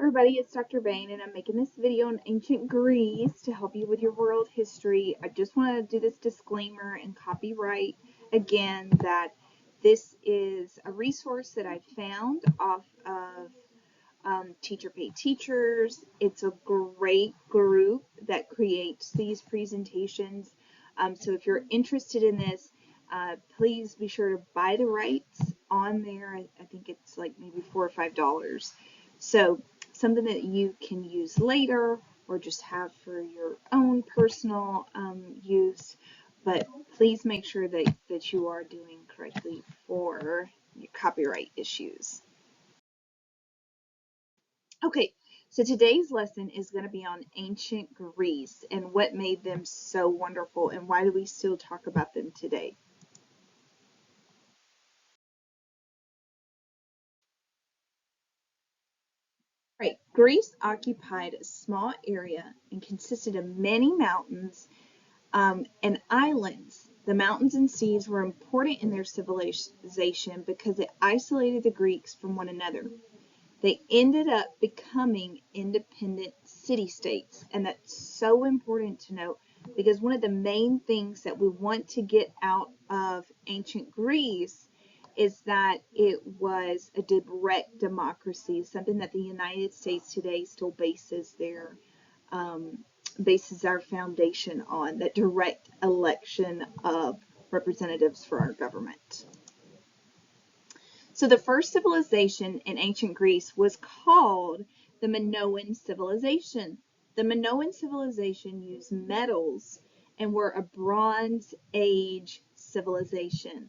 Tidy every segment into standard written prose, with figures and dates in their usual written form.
everybody, it's Dr. Bain, and I'm making this video on ancient Greece to help you with your world history. I just want to do this disclaimer and copyright again that this is a resource that I found off of Teacher Pay Teachers. It's a great group that creates these presentations. So if you're interested in this, please be sure to buy the rights on there. I think it's like maybe $4 or $5. So something that you can use later or just have for your own personal use. But please make sure that you are doing correctly for your copyright issues. Okay, so today's lesson is going to be on ancient Greece and what made them so wonderful and why do we still talk about them today. Right, Greece occupied a small area and consisted of many mountains and islands. The mountains and seas were important in their civilization because it isolated the Greeks from one another. They ended up becoming independent city-states, and that's so important to note because one of the main things that we want to get out of ancient Greece is that it was a direct democracy, something that the United States today still bases our foundation on, that direct election of representatives for our government. So the first civilization in ancient Greece was called the Minoan civilization. The Minoan civilization used metals and were a Bronze Age civilization.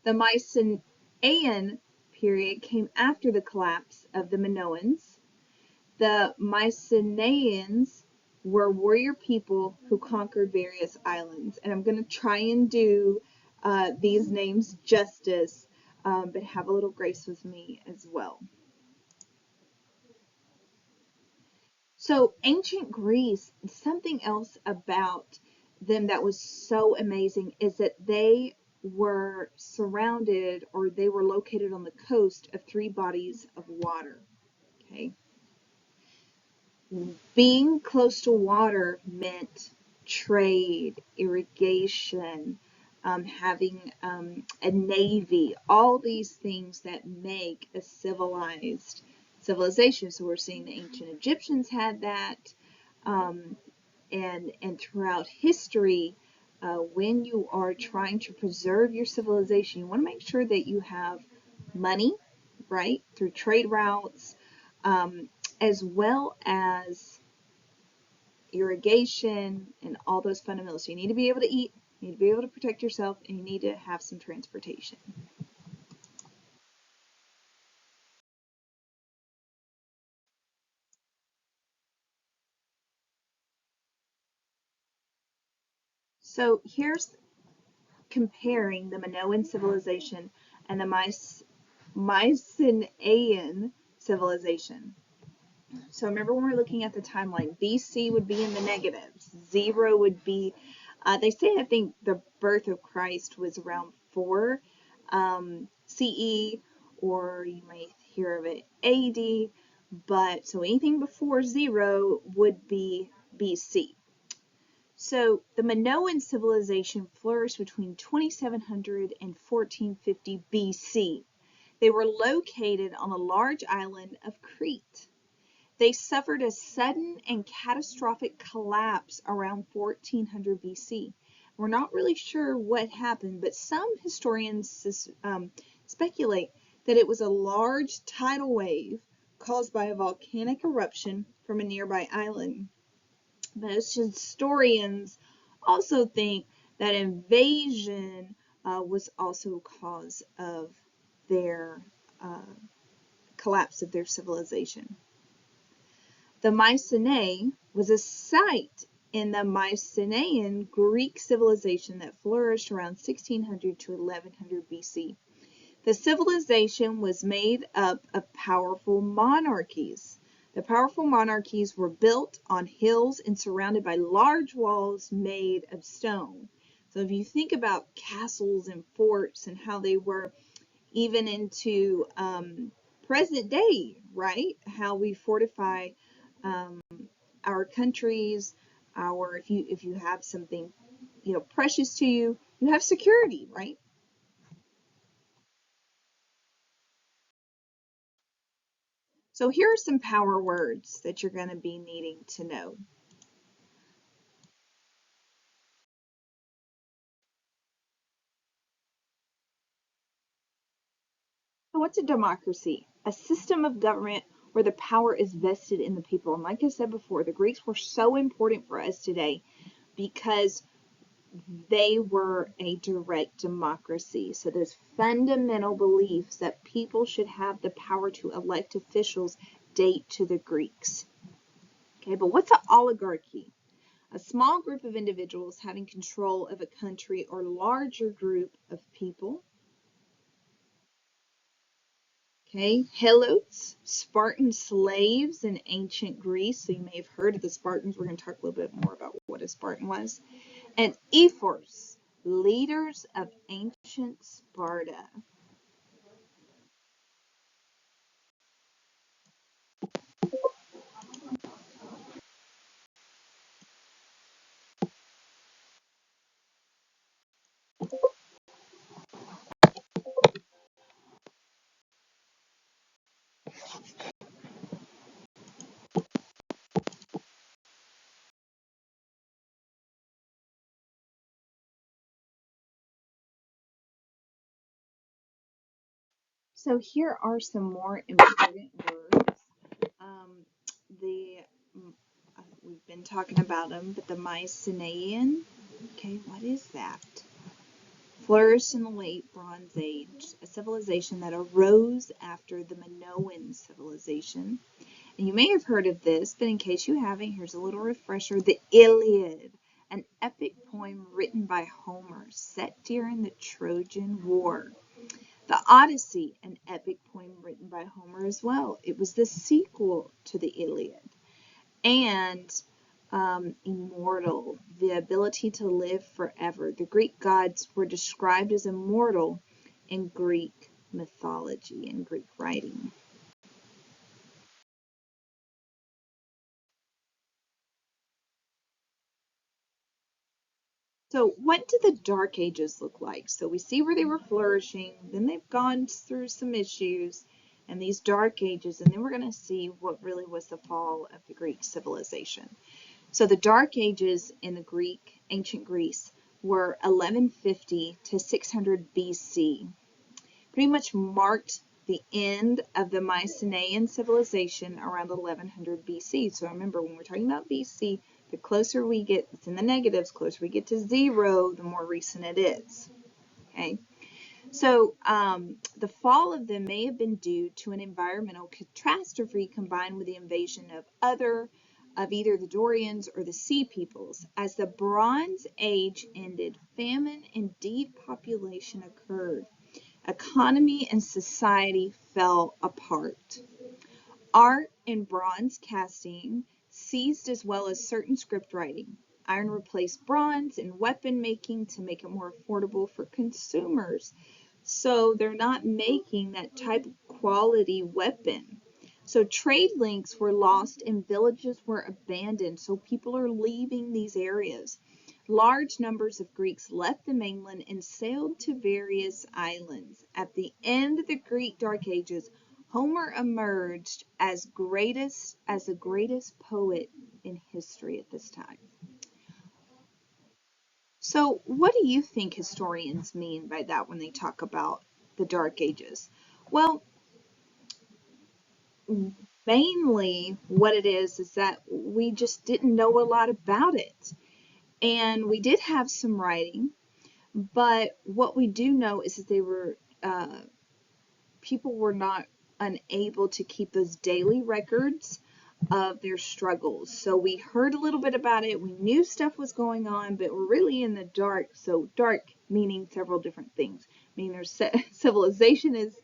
The Mycenaean period came after the collapse of the Minoans. The Mycenaeans were warrior people who conquered various islands. And I'm going to try and do these names justice, but have a little grace with me as well. So ancient Greece, something else about them that was so amazing is that they were surrounded, or they were located on the coast of 3 bodies of water. Okay. Being close to water meant trade, irrigation, having a navy, all these things that make a civilized civilization. So we're seeing the ancient Egyptians had that, and throughout history, when you are trying to preserve your civilization, you want to make sure that you have money, right, through trade routes, as well as irrigation and all those fundamentals. So you need to be able to eat, you need to be able to protect yourself, and you need to have some transportation. So here's comparing the Minoan civilization and the Mycenaean civilization. So remember, when we're looking at the timeline, BC would be in the negatives. 0 would be, they say, I think the birth of Christ was around 4 CE, or you may hear of it AD, but so anything before 0 would be BC. So the Minoan civilization flourished between 2700 and 1450 BC. They were located on a large island of Crete. They suffered a sudden and catastrophic collapse around 1400 BC. We're not really sure what happened, but some historians speculate that it was a large tidal wave caused by a volcanic eruption from a nearby island. Most historians also think that invasion was also a cause of their collapse of their civilization. The Mycenae was a site in the Mycenaean Greek civilization that flourished around 1600 to 1100 BC. The civilization was made up of powerful monarchies. The powerful monarchies were built on hills and surrounded by large walls made of stone. So if you think about castles and forts and how they were, even into present day, right? How we fortify our countries, our if you have something precious to you, you have security, right? So here are some power words that you're going to be needing to know. So what's a democracy? A system of government where the power is vested in the people. And like I said before, the Greeks were so important for us today because they were a direct democracy. So those fundamental beliefs that people should have the power to elect officials date to the Greeks. Okay, but what's an oligarchy? A small group of individuals having control of a country or larger group of people. Okay, helots, Spartan slaves in ancient Greece. So you may have heard of the Spartans. We're going to talk a little bit more about what a Spartan was. And ephors, leaders of ancient Sparta. So here are some more important words. Um, the we've been talking about them, but the Mycenaean. Okay, what is that? Flourished in the late Bronze Age, a civilization that arose after the Minoan civilization. And you may have heard of this, but in case you haven't, here's a little refresher. The Iliad, an epic poem written by Homer, set during the Trojan War. The Odyssey, an epic poem written by Homer as well. It was the sequel to the Iliad. And immortal, the ability to live forever. The Greek gods were described as immortal in Greek mythology and Greek writing. So what do the Dark Ages look like? So we see where they were flourishing, then they've gone through some issues, and these Dark Ages, and then we're going to see what really was the fall of the Greek civilization. So the Dark Ages in the ancient Greece were 1150 to 600 BC. Pretty much marked the end of the Mycenaean civilization around 1100 BC. So remember, when we're talking about BC, the closer we get, it's in the negatives, closer we get to zero, the more recent it is. Okay. So the fall of them may have been due to an environmental catastrophe combined with the invasion of either the Dorians or the Sea Peoples. As the Bronze Age ended, famine and depopulation occurred. Economy and society fell apart. Art and bronze casting ceased as well as certain script writing. Iron replaced bronze in weapon making to make it more affordable for consumers. So they're not making that type of quality weapon. So trade links were lost and villages were abandoned. So people are leaving these areas. Large numbers of Greeks left the mainland and sailed to various islands. At the end of the Greek Dark Ages, Homer emerged as the greatest poet in history at this time. So, what do you think historians mean by that when they talk about the Dark Ages? Well, mainly what it is that we just didn't know a lot about it. And we did have some writing, but what we do know is that people were not unable to keep those daily records of their struggles. So we heard a little bit about it. We knew stuff was going on, but we're really in the dark. So dark meaning several different things. Meaning their civilization is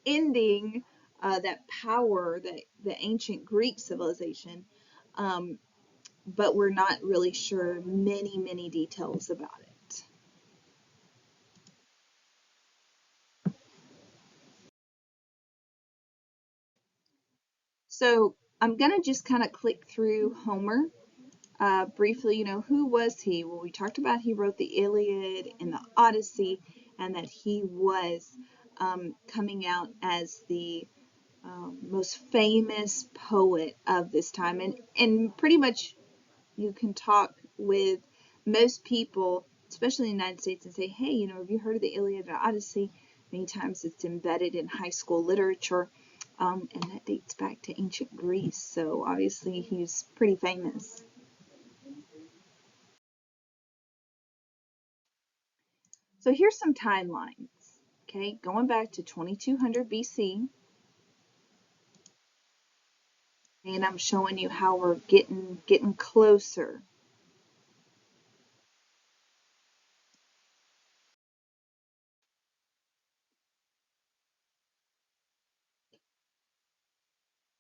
ending that power, that the ancient Greek civilization, um, but we're not really sure many details about it. So I'm going to just kind of click through Homer. Briefly, who was he? Well, we talked about he wrote the Iliad and the Odyssey, and that he was coming out as the most famous poet of this time. And pretty much you can talk with most people, especially in the United States, and say, hey, have you heard of the Iliad and Odyssey? Many times it's embedded in high school literature, and that dates back to ancient Greece. So obviously he's pretty famous. So here's some timelines. Okay, going back to 2200 BC, and I'm showing you how we're getting closer.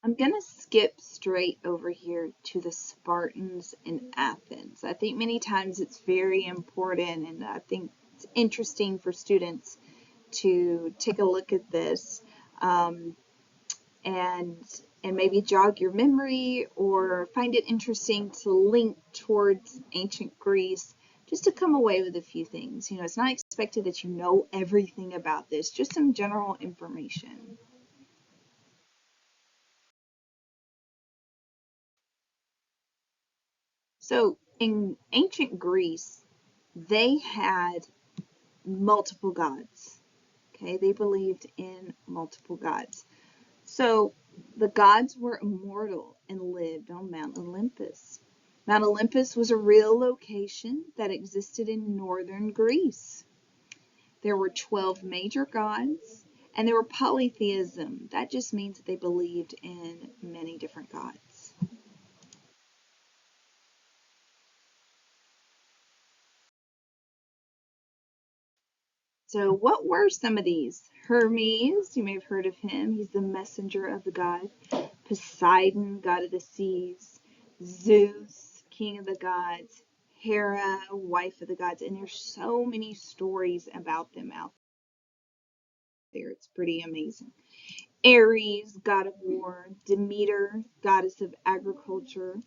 I'm going to skip straight over here to the Spartans in Athens. I think many times it's very important, and I think it's interesting for students to take a look at this um, and maybe jog your memory or find it interesting to link towards ancient Greece just to come away with a few things. It's not expected that you know everything about this, just some general information. So in ancient Greece, they had multiple gods. Okay, they believed in multiple gods. So the gods were immortal and lived on Mount Olympus. Mount Olympus was a real location that existed in northern Greece. There were 12 major gods, and there were polytheism. That just means that they believed in many different gods. So what were some of these? Hermes, you may have heard of him. He's the messenger of the god. Poseidon, god of the seas. Zeus, king of the gods. Hera, wife of the gods. And there's so many stories about them out there. It's pretty amazing. Ares, god of war. Demeter, goddess of agriculture.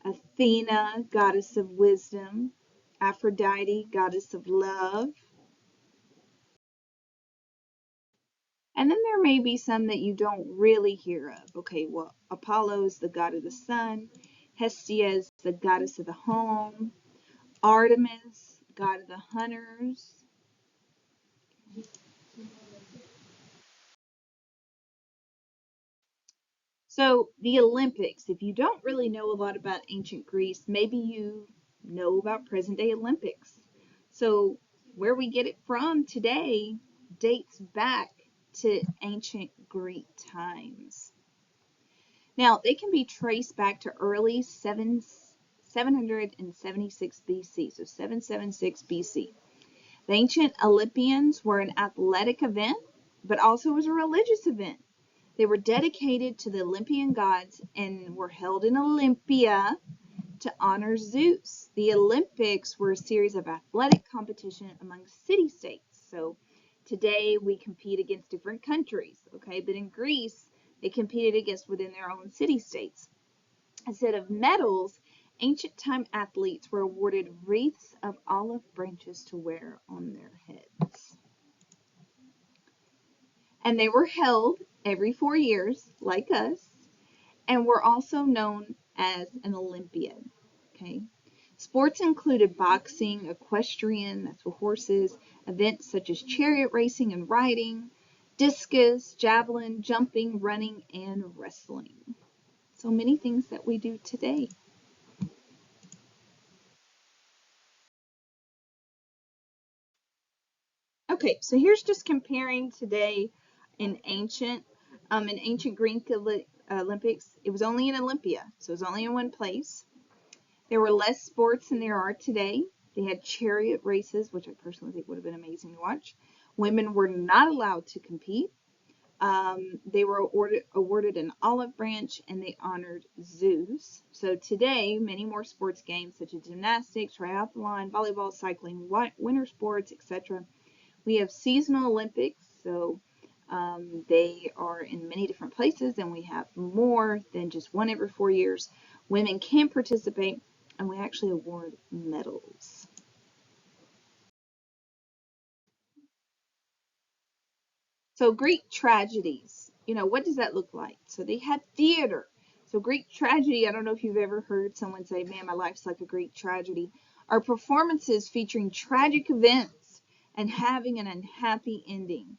Athena, goddess of wisdom. Aphrodite, goddess of love. And then there may be some that you don't really hear of. Okay, well, Apollo is the god of the sun. Hestia is the goddess of the home. Artemis, god of the hunters. So the Olympics, if you don't really know a lot about ancient Greece, maybe you know about present day Olympics. So where we get it from today dates back to ancient Greek times. Now, they can be traced back to early 776 BC, so 776 BC. The ancient Olympians were an athletic event, but also was a religious event. They were dedicated to the Olympian gods and were held in Olympia to honor Zeus. The Olympics were a series of athletic competition among city-states. So today we compete against different countries, okay? But in Greece, they competed against within their own city-states. Instead of medals, ancient time athletes were awarded wreaths of olive branches to wear on their heads. And they were held every 4 years, like us, and were also known as an Olympiad. Okay. Sports included boxing, equestrian, that's with horses, events such as chariot racing and riding, discus, javelin, jumping, running, and wrestling. So many things that we do today. Okay, so here's just comparing today in ancient Greek Olympics. It was only in Olympia, so it was only in one place. There were less sports than there are today. They had chariot races, which I personally think would have been amazing to watch. Women were not allowed to compete. They were awarded an olive branch and they honored Zeus. So today, many more sports games such as gymnastics, triathlon, volleyball, cycling, winter sports, etc. We have seasonal Olympics. So They are in many different places, and we have more than just one every 4 years. Women can participate, and we actually award medals. So Greek tragedies, what does that look like? So they had theater. So Greek tragedy, I don't know if you've ever heard someone say, man, my life's like a Greek tragedy, are performances featuring tragic events and having an unhappy ending.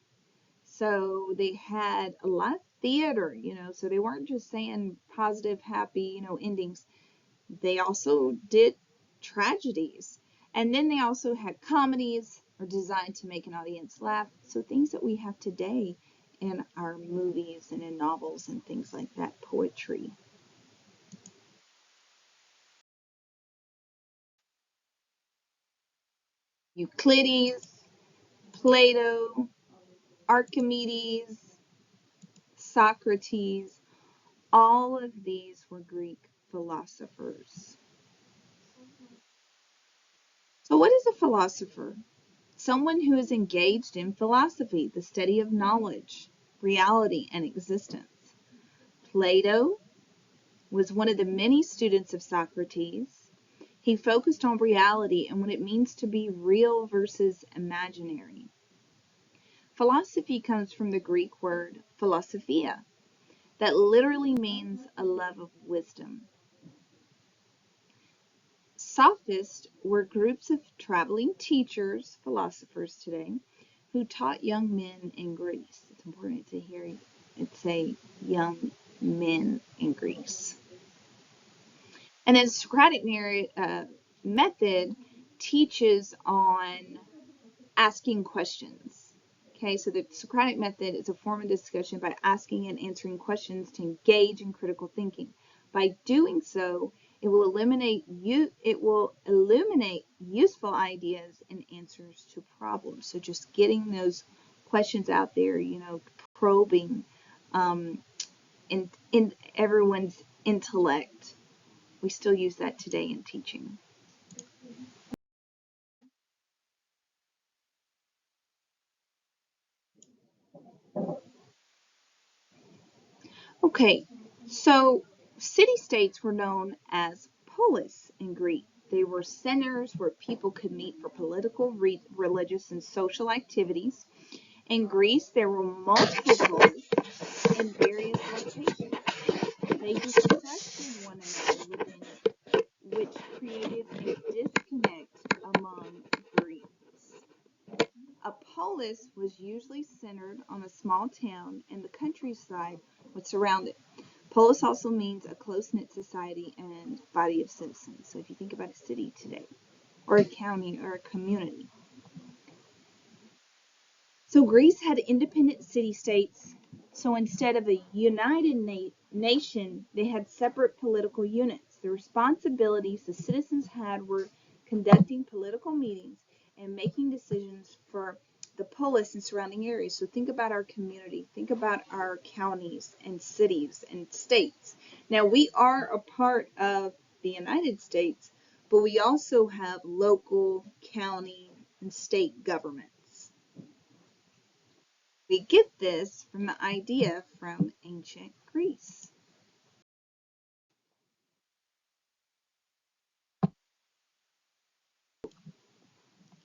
So they had a lot of theater, so they weren't just saying positive, happy, endings. They also did tragedies. And then they also had comedies are designed to make an audience laugh. So things that we have today in our movies and in novels and things like that, poetry. Euclides, Plato, Archimedes, Socrates, all of these were Greek philosophers. So what is a philosopher? Someone who is engaged in philosophy, the study of knowledge, reality, and existence. Plato was one of the many students of Socrates. He focused on reality and what it means to be real versus imaginary. Philosophy comes from the Greek word philosophia, that literally means a love of wisdom. Sophists were groups of traveling teachers, philosophers today, who taught young men in Greece. It's important to hear it say young men in Greece. And then Socratic method teaches on asking questions. Okay, so the Socratic method is a form of discussion by asking and answering questions to engage in critical thinking. By doing so, it will illuminate useful ideas and answers to problems. So just getting those questions out there, probing in everyone's intellect. We still use that today in teaching. Okay, so city-states were known as polis in Greek. They were centers where people could meet for political, religious, and social activities. In Greece, there were multiple polis in various locations. They distrusted one another within, which created a disconnect among Greeks. A polis was usually centered on a small town, and the countryside would surround it. Polis also means a close-knit society and body of citizens. So if you think about a city today, or a county, or a community. So Greece had independent city-states. So instead of a united nation, they had separate political units. The responsibilities the citizens had were conducting political meetings and making decisions for the polis and surrounding areas. So think about our community, think about our counties and cities and states. Now we are a part of the United States, but we also have local, county, and state governments. We get this from the idea from ancient Greece.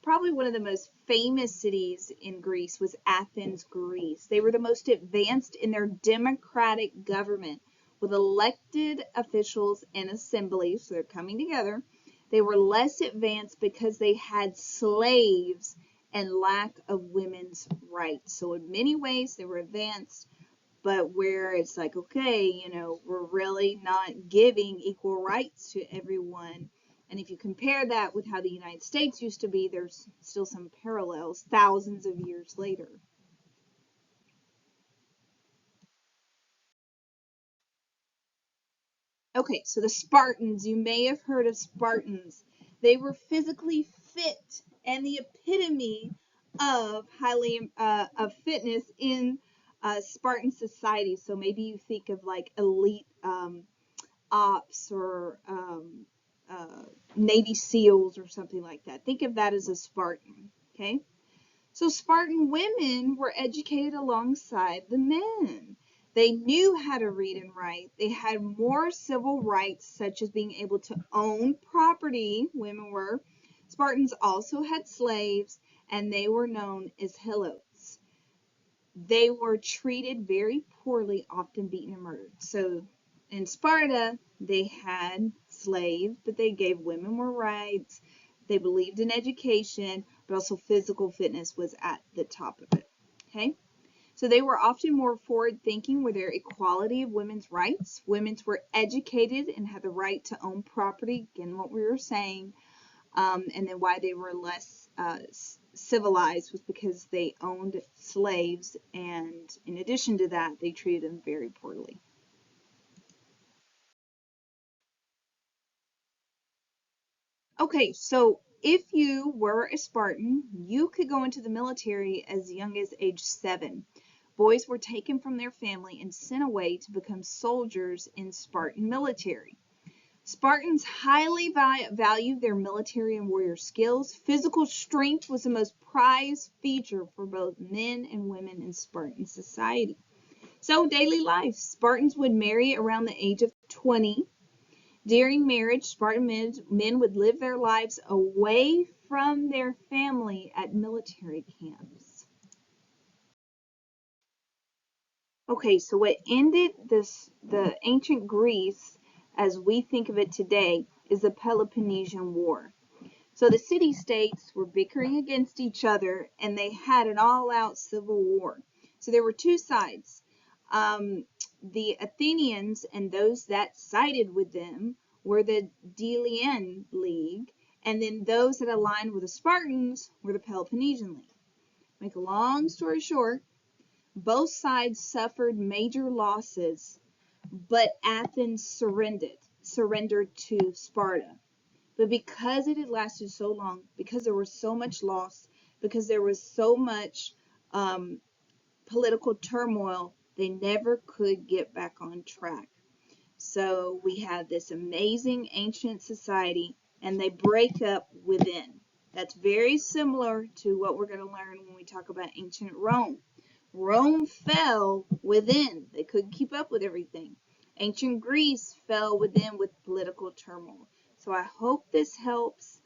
Probably one of the most famous cities in Greece was Athens, Greece. They were the most advanced in their democratic government with elected officials and assemblies, so they're coming together. They were less advanced because they had slaves and lack of women's rights. So in many ways they were advanced, but where it's like, okay, we're really not giving equal rights to everyone. And if you compare that with how the United States used to be, there's still some parallels thousands of years later. Okay, so the Spartans, you may have heard of Spartans. They were physically fit and the epitome of highly of fitness in Spartan society. So maybe you think of like elite ops or Navy SEALs or something like that. Think of that as a Spartan. Okay. So Spartan women were educated alongside the men. They knew how to read and write. They had more civil rights, such as being able to own property, women were. Spartans also had slaves, and they were known as helots. They were treated very poorly, often beaten and murdered. So in Sparta, they had slaves, but they gave women more rights. They believed in education, but also physical fitness was at the top of it. Okay? So they were often more forward thinking with their equality of women's rights. Women were educated and had the right to own property, again, what we were saying. And then why they were less civilized was because they owned slaves, and in addition to that, they treated them very poorly. Okay, so if you were a Spartan, you could go into the military as young as age 7. Boys were taken from their family and sent away to become soldiers in Spartan military. Spartans highly valued their military and warrior skills. Physical strength was the most prized feature for both men and women in Spartan society. So, daily life, Spartans would marry around the age of 20. During marriage, Spartan men would live their lives away from their family at military camps. Okay, so what ended the ancient Greece as we think of it today is the Peloponnesian War. So the city-states were bickering against each other, and they had an all-out civil war. So there were two sides. The Athenians and those that sided with them were the Delian League, and then those that aligned with the Spartans were the Peloponnesian League. Make a long story short, both sides suffered major losses, but Athens surrendered to Sparta. But because it had lasted so long, because there was so much loss, because there was so much political turmoil, they never could get back on track. So we have this amazing ancient society, and they break up within. That's very similar to what we're going to learn when we talk about ancient Rome. Rome fell within. They couldn't keep up with everything. Ancient Greece fell within with political turmoil. So I hope this helps,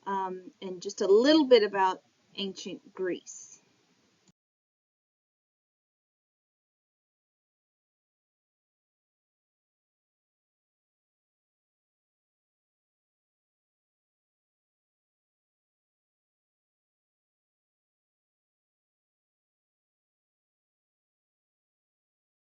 and just a little bit about ancient Greece.